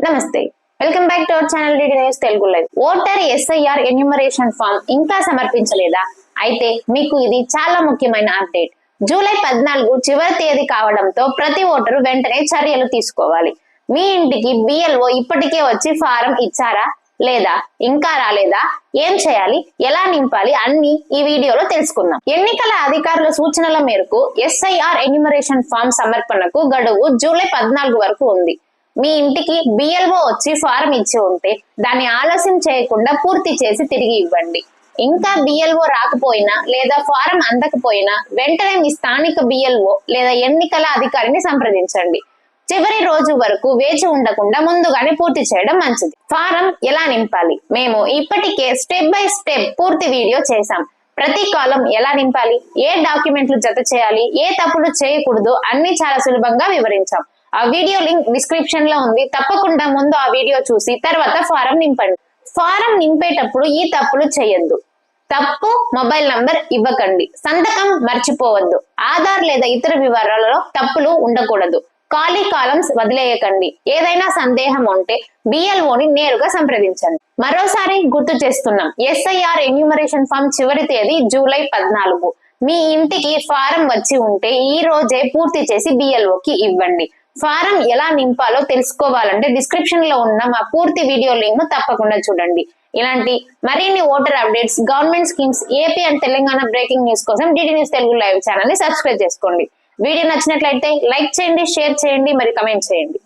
నమస్తే, welcome back to our channel DD news Telugu live. Voter SIR enumeration form ఇంకా సమర్పించలేదా? అయితే మీకు ఇది చాలా ముఖ్యమైన అప్డేట్. జూలై 14 చివరి తేదీ కావడంతో ప్రతి ఓటరు వెంటనే చర్యలు తీసుకోవాలి. మీ ఇంటికి బిఎల్ఓ ఇప్పటికే వచ్చి ఫారం ఇచ్చారా లేదా, ఇంకా రాలేదా, ఏం చేయాలి, ఎలా నింపాలి అన్ని ఈ వీడియోలో తెలుసుకుందాం. ఎన్నికల అధికారుల సూచనల మేరకు ఎస్ఐఆర్ ఎన్యూమరేషన్ ఫామ్ సమర్పణకు గడువు జూలై 14 వరకు ఉంది. మీ ఇంటికి బిఎల్ఓ వచ్చి ఫారం ఇచ్చి ఉంటే దాన్ని ఆలస్యం చేయకుండా పూర్తి చేసి తిరిగి ఇవ్వండి. ఇంకా బిఎల్ఓ రాకపోయినా లేదా ఫారం అందకపోయినా వెంటనే మీ స్థానిక బిఎల్ఓ లేదా ఎన్నికల అధికారిని సంప్రదించండి. చివరి రోజు వరకు వేచి ఉండకుండా ముందుగానే పూర్తి చేయడం మంచిది. ఫారం ఎలా నింపాలి? మేము ఇప్పటికే స్టెప్ బై స్టెప్ పూర్తి వీడియో చేశాం. ప్రతి కాలం ఎలా నింపాలి, ఏ డాక్యుమెంట్లు జత చేయాలి, ఏ తప్పులు చేయకూడదు అన్ని చాలా సులభంగా వివరించాం. ఆ వీడియో లింక్ డిస్క్రిప్షన్ లో ఉంది. తప్పకుండా ముందు ఆ వీడియో చూసి తర్వాత ఫారం నింపండి. ఫారం నింపేటప్పుడు ఈ తప్పులు చేయొద్దు. తప్పు మొబైల్ నంబర్ ఇవ్వకండి. సంతకం మర్చిపోవద్దు. ఆధార్ లేదా ఇతర వివరాలలో తప్పులు ఉండకూడదు. ఖాళీ కాలమ్స్ వదిలేయకండి. ఏదైనా సందేహం ఉంటే బిఎల్ఓని నేరుగా సంప్రదించండి. మరోసారి గుర్తు చేస్తున్నాం, ఎస్ఐఆర్ ఎన్యూమరేషన్ ఫామ్ చివరి తేదీ జూలై 14. మీ ఇంటికి ఫారం వచ్చి ఉంటే ఈ రోజే పూర్తి చేసి బిఎల్ఓకి ఇవ్వండి. ఫారం ఎలా నింపాలో తెలుసుకోవాలంటే డిస్క్రిప్షన్ లో ఉన్న మా పూర్తి వీడియో లింక్ తప్పకుండా చూడండి. ఇలాంటి మరిన్ని voter updates, government schemes, AP and Telangana breaking news కోసం DD news Telugu live channel ని సబ్స్క్రైబ్ చేసుకోండి. వీడియో నచ్చినట్లయితే లైక్ చేయండి, షేర్ చేయండి, మరి కమెంట్ చేయండి.